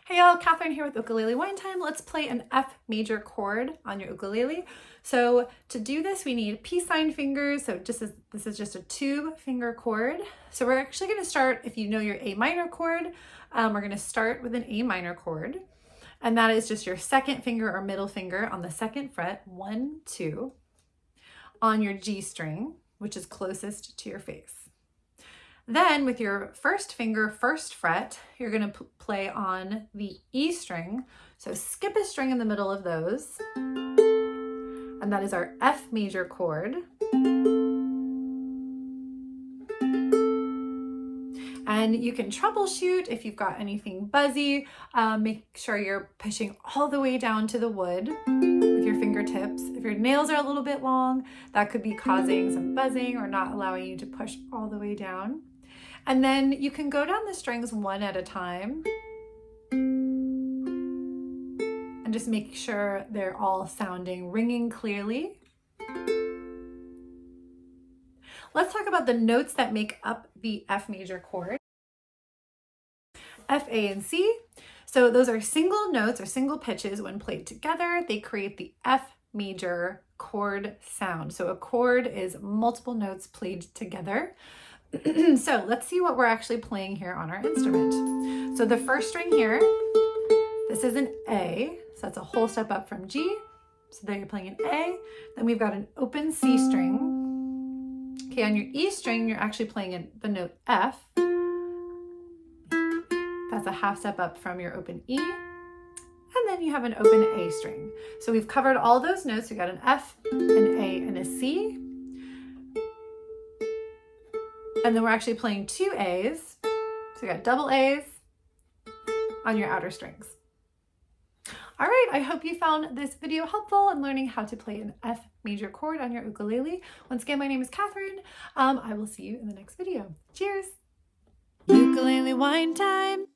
Hey y'all, Kathryn here with Ukulele Wine Time. Let's play an F major chord on your ukulele. So to do this, we need peace sign fingers. So this is just a 2-finger chord. So we're actually going to start, if you know your A minor chord, we're going to start with an A minor chord. And that is just your second finger or middle finger on the second fret, 1, 2, on your G string, which is closest to your face. Then with your first finger, first fret, you're going to play on the E string. So skip a string in the middle of those. And that is our F major chord. And you can troubleshoot if you've got anything buzzy. Make sure you're pushing all the way down to the wood with your fingertips. If your nails are a little bit long, that could be causing some buzzing or not allowing you to push all the way down. And then you can go down the strings one at a time and just make sure they're all ringing clearly. Let's talk about the notes that make up the F major chord. F, A, and C. So those are single notes or single pitches. When played together, they create the F major chord sound. So a chord is multiple notes played together. So let's see what we're actually playing here on our instrument. So the first string here, this is an A, so that's a whole step up from G. So there you're playing an A. Then we've got an open C string. Okay, on your E string, you're actually playing the note F. That's a half step up from your open E. And then you have an open A string. So we've covered all those notes. We've got an F, an A, and a C. And then we're actually playing 2 A's. So you got double A's on your outer strings. All right, I hope you found this video helpful in learning how to play an F major chord on your ukulele. Once again, my name is Kathryn. I will see you in the next video. Cheers. Ukulele wine time.